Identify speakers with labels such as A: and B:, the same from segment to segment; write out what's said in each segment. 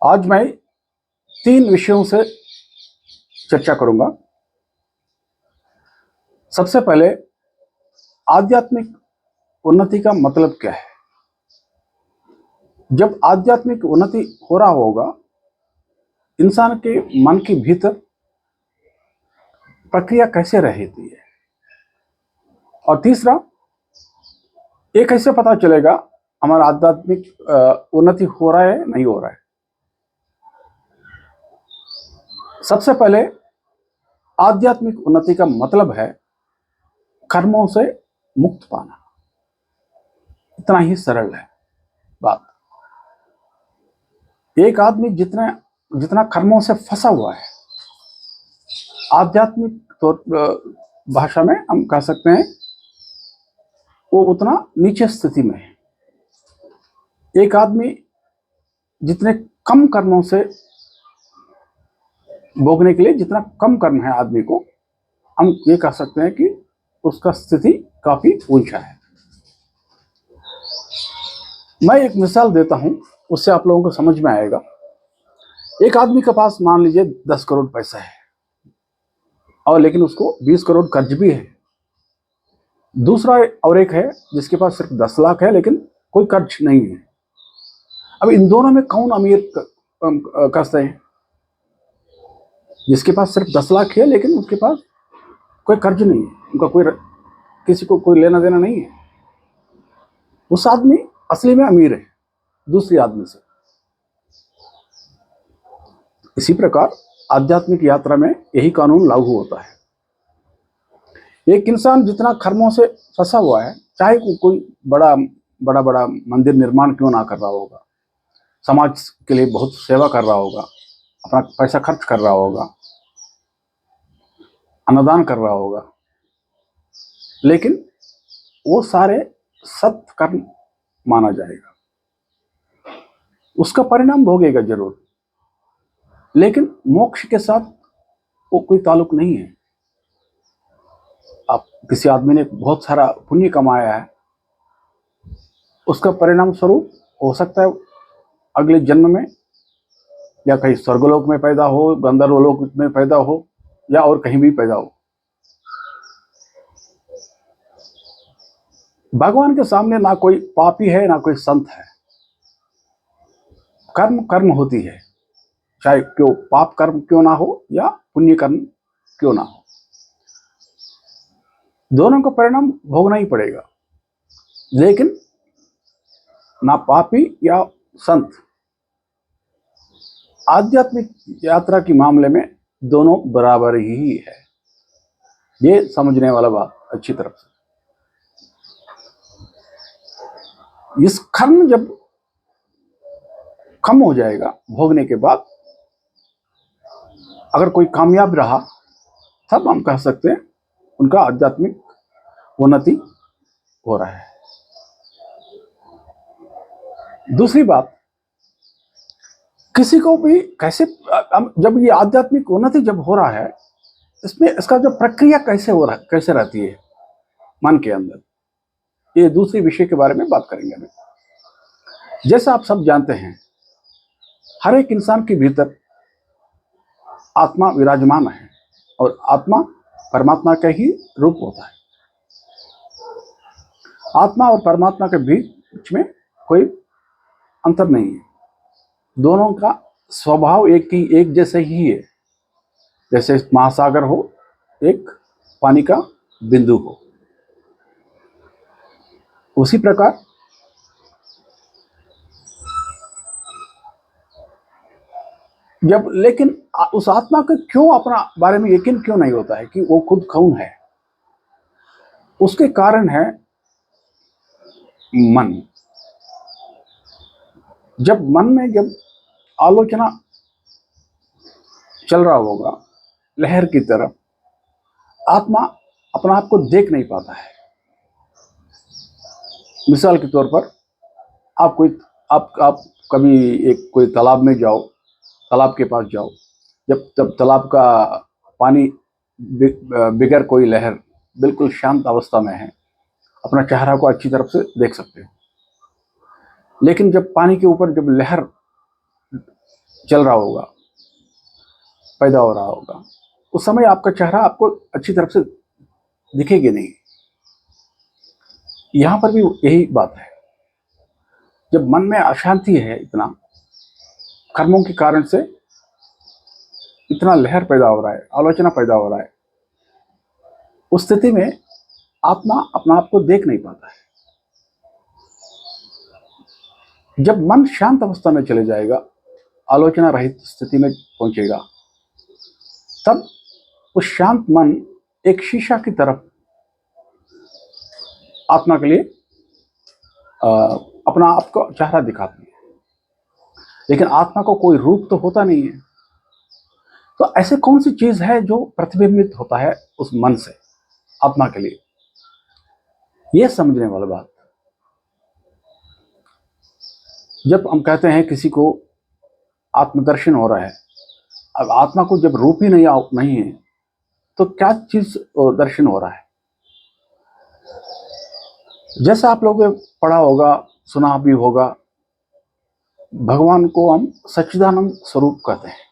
A: आज मैं 3 विषयों से चर्चा करूंगा। सबसे पहले आध्यात्मिक उन्नति का मतलब क्या है। जब आध्यात्मिक उन्नति हो रहा होगा, इंसान के मन के भीतर प्रक्रिया कैसे रहती है, और तीसरा ये कैसे पता चलेगा हमारा आध्यात्मिक उन्नति हो रहा है नहीं हो रहा है। सबसे पहले आध्यात्मिक उन्नति का मतलब है कर्मों से मुक्त पाना। इतना ही सरल है बात। एक आदमी जितना जितना कर्मों से फंसा हुआ है, आध्यात्मिक तौर भाषा में हम कह सकते हैं वो उतना नीचे स्थिति में है। एक आदमी जितने कम कर्मों से भोगने के लिए जितना कम कर्म है आदमी को, हम ये कह सकते हैं कि उसका स्थिति काफी ऊंचा है। मैं एक मिसाल देता हूं, उससे आप लोगों को समझ में आएगा। एक आदमी के पास मान लीजिए 10 करोड़ पैसा है, और लेकिन उसको 20 करोड़ कर्ज भी है। दूसरा और एक है जिसके पास सिर्फ 10 लाख है लेकिन कोई कर्ज नहीं है। अब इन दोनों में कौन अमीर कहते हैं? जिसके पास सिर्फ 10 लाख है लेकिन उसके पास कोई कर्ज नहीं है, उनका किसी को कोई लेना देना नहीं है। उस आदमी असली में अमीर है दूसरी आदमी से। इसी प्रकार आध्यात्मिक यात्रा में यही कानून लागू होता है। एक इंसान जितना कर्मों से फंसा हुआ है, चाहे कोई बड़ा बड़ा मंदिर निर्माण क्यों ना कर रहा होगा, समाज के लिए बहुत सेवा कर रहा होगा, अपना पैसा खर्च कर रहा होगा, अन्नदान कर रहा होगा, लेकिन वो सारे सत्य कर्म माना जाएगा। उसका परिणाम भोगेगा जरूर, लेकिन मोक्ष के साथ वो कोई ताल्लुक नहीं है। आप किसी आदमी ने बहुत सारा पुण्य कमाया है, उसका परिणाम स्वरूप हो सकता है अगले जन्म में या कहीं स्वर्गलोक में पैदा हो, गंधर्वलोक में पैदा हो, या और कहीं भी पैदा हो। भगवान के सामने ना कोई पापी है ना कोई संत है। कर्म कर्म होती है, चाहे क्यों पाप कर्म क्यों ना हो या पुण्य कर्म क्यों ना हो, दोनों का परिणाम भोगना ही पड़ेगा। लेकिन ना पापी या संत, आध्यात्मिक यात्रा के मामले में दोनों बराबर ही है। ये समझने वाला बात अच्छी तरफ से। इस कर्म जब कम हो जाएगा भोगने के बाद, अगर कोई कामयाब रहा, तब हम कह सकते हैं उनका आध्यात्मिक उन्नति हो रहा है। दूसरी बात, किसी को भी कैसे, जब ये आध्यात्मिक उन्नति जब हो रहा है, इसमें इसका जो प्रक्रिया कैसे हो रहा है, कैसे रहती है मन के अंदर, ये दूसरे विषय के बारे में बात करेंगे हम। जैसा आप सब जानते हैं, हर एक इंसान के भीतर आत्मा विराजमान है, और आत्मा परमात्मा का ही रूप होता है। आत्मा और परमात्मा के बीच में कोई अंतर नहीं है। दोनों का स्वभाव एक जैसे ही है। जैसे महासागर हो, एक पानी का बिंदु हो, उसी प्रकार जब, लेकिन उस आत्मा का क्यों अपना बारे में यकीन क्यों नहीं होता है कि वो खुद कौन है? उसके कारण है मन। जब मन में जब आलोचना चल रहा होगा लहर की तरफ, आत्मा अपना आप को देख नहीं पाता है। मिसाल के तौर पर आप कभी एक कोई तालाब में जाओ, तालाब के पास जाओ, जब तालाब का पानी बिगर कोई लहर बिल्कुल शांत अवस्था में है, अपना चेहरा को अच्छी तरफ से देख सकते हो। लेकिन जब पानी के ऊपर जब लहर चल रहा होगा, पैदा हो रहा होगा, उस समय आपका चेहरा आपको अच्छी तरफ से दिखेगी नहीं। यहां पर भी यही बात है। जब मन में अशांति है, इतना कर्मों के कारण से इतना लहर पैदा हो रहा है, आलोचना पैदा हो रहा है, उस स्थिति में आत्मा अपना आप को देख नहीं पाता है। जब मन शांत अवस्था में चले जाएगा, आलोचना रहित स्थिति में पहुंचेगा, तब उस शांत मन एक शीशा की तरफ आत्मा के लिए अपना आप को चेहरा दिखाती है, लेकिन आत्मा को कोई रूप तो होता नहीं है। तो ऐसे कौन सी चीज है जो प्रतिबिंबित होता है उस मन से आत्मा के लिए? यह समझने वाली बात। जब हम कहते हैं किसी को आत्मदर्शन हो रहा है, अब आत्मा को जब रूप ही नहीं है, तो क्या चीज दर्शन हो रहा है? जैसे आप लोगों ने पढ़ा होगा, सुना भी होगा, भगवान को हम सच्चिदानंद स्वरूप कहते हैं।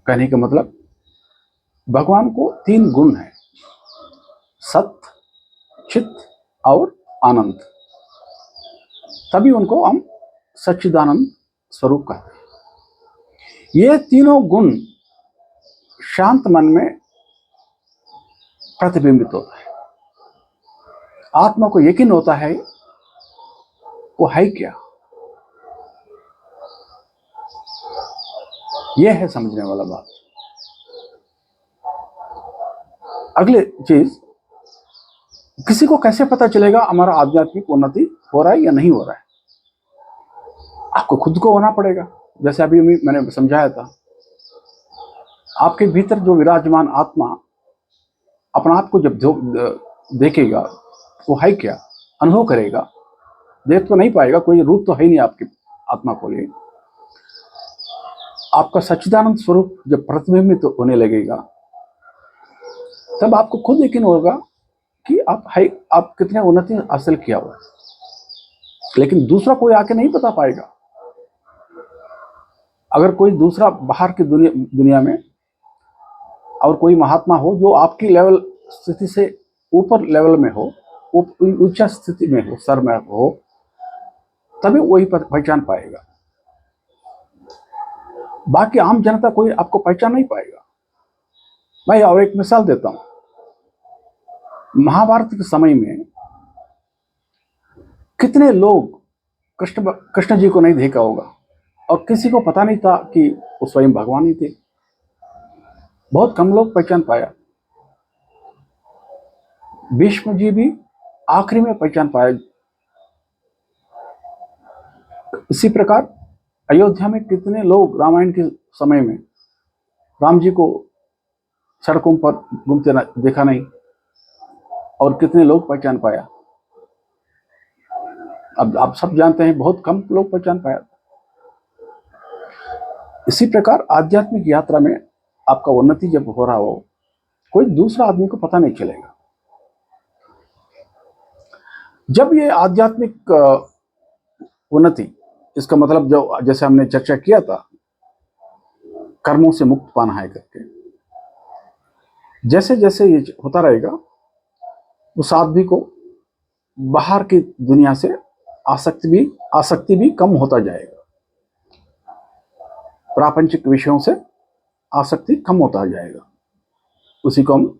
A: कहने का मतलब, भगवान को 3 गुण है, सत्य, चित और आनंद, तभी उनको हम सच्चिदानंद स्वरूप कहते हैं। ये तीनों गुण शांत मन में प्रतिबिंबित होता है। आत्मा को यकीन होता है वो है क्या। यह है समझने वाला बात। अगली चीज, किसी को कैसे पता चलेगा हमारा आध्यात्मिक उन्नति हो रहा है या नहीं हो रहा है? आपको खुद को होना पड़ेगा। जैसे अभी मैंने समझाया था, आपके भीतर जो विराजमान आत्मा अपना आप को जब देखेगा, वो है क्या, अनुभव करेगा। देख तो नहीं पाएगा, कोई रूप तो है नहीं आपकी आत्मा को लिए। आपका सच्चिदानंद स्वरूप जब प्रतिबिंबित होने लगेगा, तब आपको खुद यकीन होगा कि आप कितने उन्नति हासिल किया हुआ है। लेकिन दूसरा कोई आके नहीं बता पाएगा। अगर कोई दूसरा बाहर की दुनिया में और कोई महात्मा हो जो आपकी लेवल स्थिति से ऊपर लेवल में हो, ऊंचा स्थिति में हो, सर में हो, तभी वही पहचान पाएगा। बाकी आम जनता कोई आपको पहचान नहीं पाएगा। मैं और एक मिसाल देता हूं। महाभारत के समय में कितने लोग कृष्ण जी को नहीं देखा होगा, और किसी को पता नहीं था कि वो स्वयं भगवान ही थे। बहुत कम लोग पहचान पाया। भीष्म जी भी आखिरी में पहचान पाया। इसी प्रकार अयोध्या में कितने लोग रामायण के समय में राम जी को सड़कों पर घूमते देखा नहीं, और कितने लोग पहचान पाया। अब आप सब जानते हैं, बहुत कम लोग पहचान पाया। इसी प्रकार आध्यात्मिक यात्रा में आपका उन्नति जब हो रहा हो, कोई दूसरा आदमी को पता नहीं चलेगा। जब ये आध्यात्मिक उन्नति, इसका मतलब जो जैसे हमने चर्चा किया था, कर्मों से मुक्त पाना है करके, जैसे जैसे ये होता रहेगा, उस आदमी को बाहर की दुनिया से आसक्ति भी कम होता जाएगा। प्रापंचिक विषयों से आसक्ति कम होता जाएगा। उसी को हम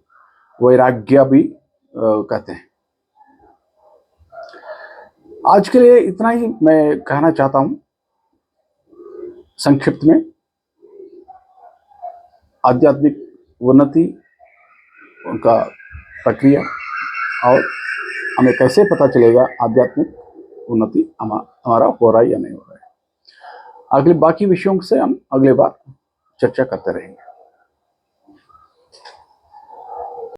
A: वैराग्य भी कहते हैं। आज के लिए इतना ही मैं कहना चाहता हूं। संक्षिप्त में, आध्यात्मिक उन्नति, उनका प्रक्रिया, और हमें कैसे पता चलेगा आध्यात्मिक उन्नति हमारा हो रहा है या नहीं हो रहा है। अगले बाकी विषयों से हम अगले बार चर्चा करते रहेंगे।